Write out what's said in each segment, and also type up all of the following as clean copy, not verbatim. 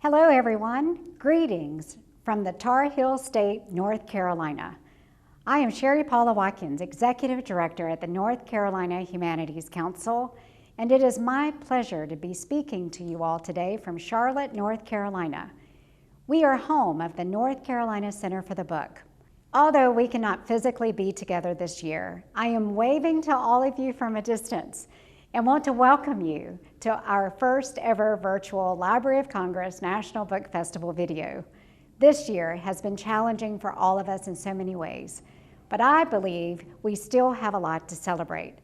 Hello everyone, greetings from the Tar Heel State, North Carolina. I am Sherry Paula Watkins, Executive Director at the North Carolina Humanities Council, and it is my pleasure to be speaking to you all today from Charlotte, North Carolina. We are home of the North Carolina Center for the Book. Although we cannot physically be together this year, I am waving to all of you from a distance and want to welcome you to our first ever virtual Library of Congress National Book Festival video. This year has been challenging for all of us in so many ways, but I believe we still have a lot to celebrate.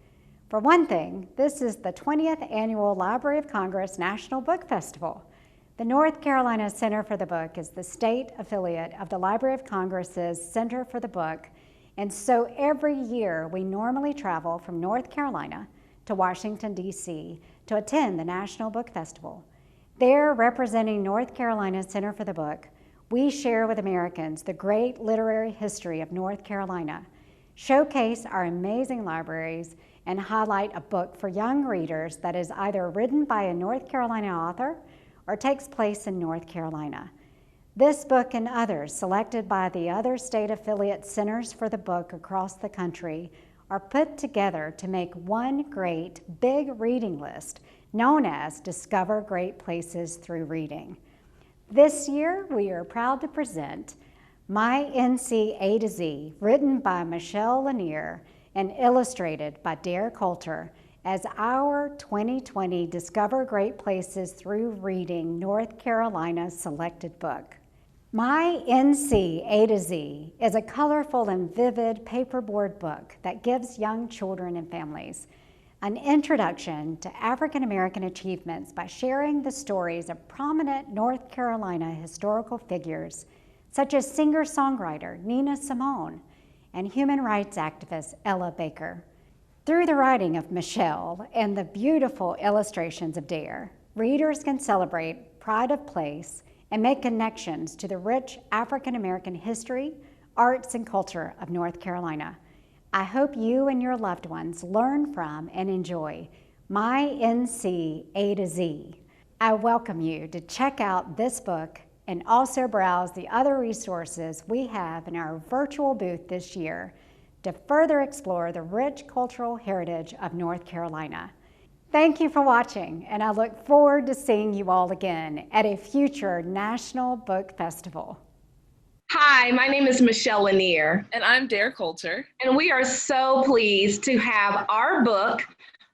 For one thing, this is the 20th annual Library of Congress National Book Festival. The North Carolina Center for the Book is the state affiliate of the Library of Congress's Center for the Book, and so every year we normally travel from North Carolina to Washington, D.C. to attend the National Book Festival. There, representing North Carolina Center for the Book, we share with Americans the great literary history of North Carolina, showcase our amazing libraries, and highlight a book for young readers that is either written by a North Carolina author or takes place in North Carolina. This book and others selected by the other state affiliate centers for the book across the country are put together to make one great big reading list known as Discover Great Places Through Reading. This year, we are proud to present My NC A to Z, written by Michelle Lanier and illustrated by Dare Coulter, as our 2020 Discover Great Places Through Reading North Carolina selected book. My NC A to Z is a colorful and vivid paperboard book that gives young children and families an introduction to African American achievements by sharing the stories of prominent North Carolina historical figures such as singer-songwriter Nina Simone and human rights activist Ella Baker. Through the writing of Michelle and the beautiful illustrations of Dare, readers can celebrate pride of place and make connections to the rich African American history, arts, and culture of North Carolina. I hope you and your loved ones learn from and enjoy My NC A to Z. I welcome you to check out this book and also browse the other resources we have in our virtual booth this year to further explore the rich cultural heritage of North Carolina. Thank you for watching, and I look forward to seeing you all again at a future National Book Festival. Hi, my name is Michelle Lanier. And I'm Dare Coulter. And we are so pleased to have our book,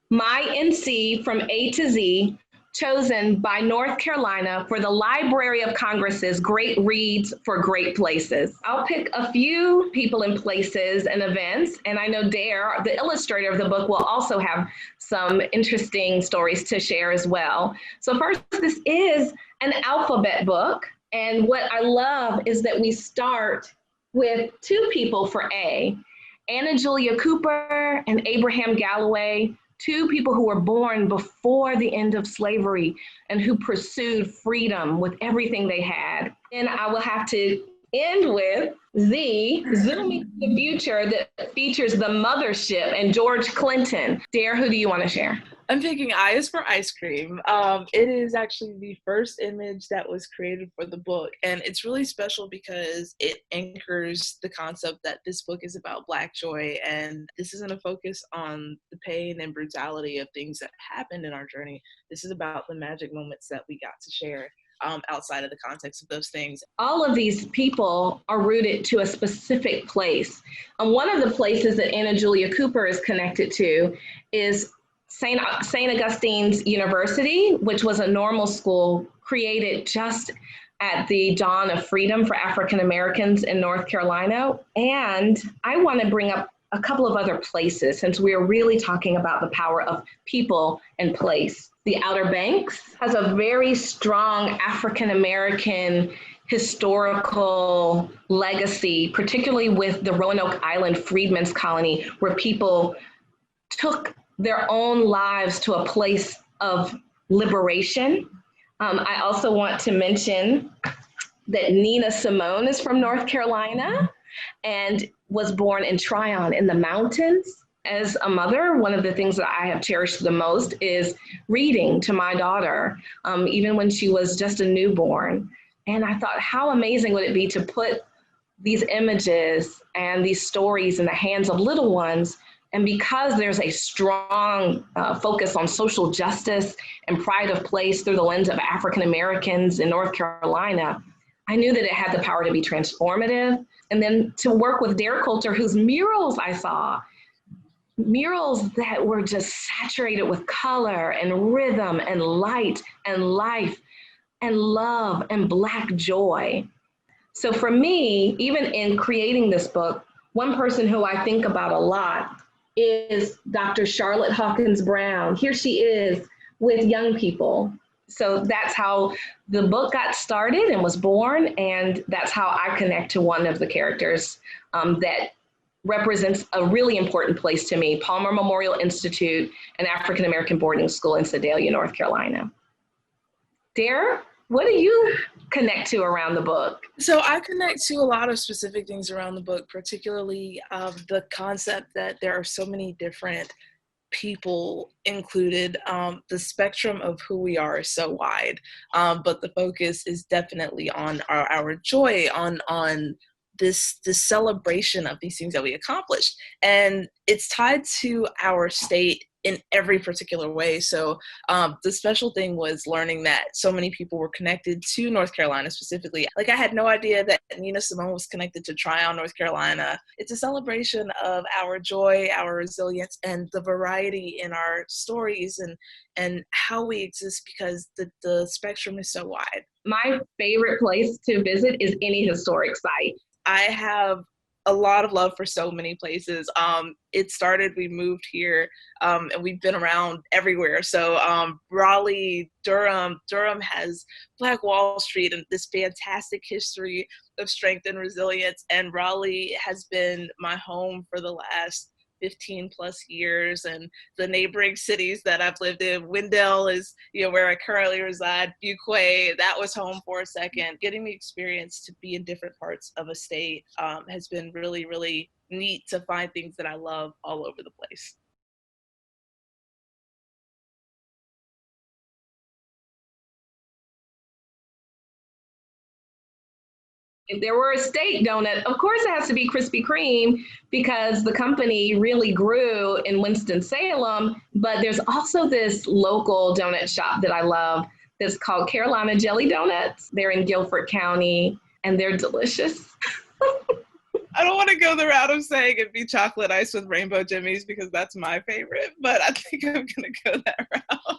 My NC from A to Z, chosen by North Carolina for the Library of Congress's Great Reads for Great Places. I'll pick a few people and places and events, and I know Dare, the illustrator of the book, will also have some interesting stories to share as well. So first, this is an alphabet book, and what I love is that we start with two people for A, Anna Julia Cooper and Abraham Galloway, two people who were born before the end of slavery and who pursued freedom with everything they had. And I will have to end with Z, Zooming to the Future, that features the mothership and George Clinton. Dare, who do you want to share? I'm picking I is for ice cream. It is actually the first image that was created for the book, and it's really special because it anchors the concept that this book is about Black joy, and this isn't a focus on the pain and brutality of things that happened in our journey. This is about the magic moments that we got to share outside of the context of those things. All of these people are rooted to a specific place. One of the places that Anna Julia Cooper is connected to is St. Augustine's University, which was a normal school created just at the dawn of freedom for African Americans in North Carolina. And I want to bring up a couple of other places since we are really talking about the power of people and place. The Outer Banks has a very strong African American historical legacy, particularly with the Roanoke Island Freedmen's Colony, where people took their own lives to a place of liberation. I also want to mention that Nina Simone is from North Carolina and was born in Tryon in the mountains. As a mother, one of the things that I have cherished the most is reading to my daughter, even when she was just a newborn. And I thought, how amazing would it be to put these images and these stories in the hands of little ones. And because there's a strong focus on social justice and pride of place through the lens of African Americans in North Carolina, I knew that it had the power to be transformative. And then to work with Dare Coulter, whose murals I saw, murals that were just saturated with color and rhythm and light and life and love and Black joy. So for me, even in creating this book, one person who I think about a lot is Dr. Charlotte Hawkins Brown. Here she is with young people. So that's how the book got started and was born, and that's how I connect to one of the characters that represents a really important place to me, Palmer Memorial Institute, an African American boarding school in Sedalia, North Carolina. Dare, what do you connect to around the book? So I connect to a lot of specific things around the book, particularly the concept that there are so many different people included. The spectrum of who we are is so wide, but the focus is definitely on our joy, on this celebration of these things that we accomplished. And it's tied to our state in every particular way. So the special thing was learning that so many people were connected to North Carolina specifically. Like, I had no idea that Nina Simone was connected to Tryon, North Carolina. It's a celebration of our joy, our resilience, and the variety in our stories and how we exist, because the spectrum is so wide. My favorite place to visit is any historic site. I have a lot of love for so many places. It started, we moved here, and we've been around everywhere. So Raleigh, Durham has Black Wall Street and this fantastic history of strength and resilience. And Raleigh has been my home for the last 15 plus years, and the neighboring cities that I've lived in. Wendell is, where I currently reside. Fuquay, that was home for a second. Getting the experience to be in different parts of a state has been really, really neat to find things that I love all over the place. If there were a state donut, of course it has to be Krispy Kreme, because the company really grew in Winston-Salem. But there's also this local donut shop that I love that's called Carolina Jelly Donuts. They're in Guilford County, and they're delicious. I don't want to go the route of saying it'd be chocolate ice with rainbow jimmies, because that's my favorite, but I think I'm going to go that route.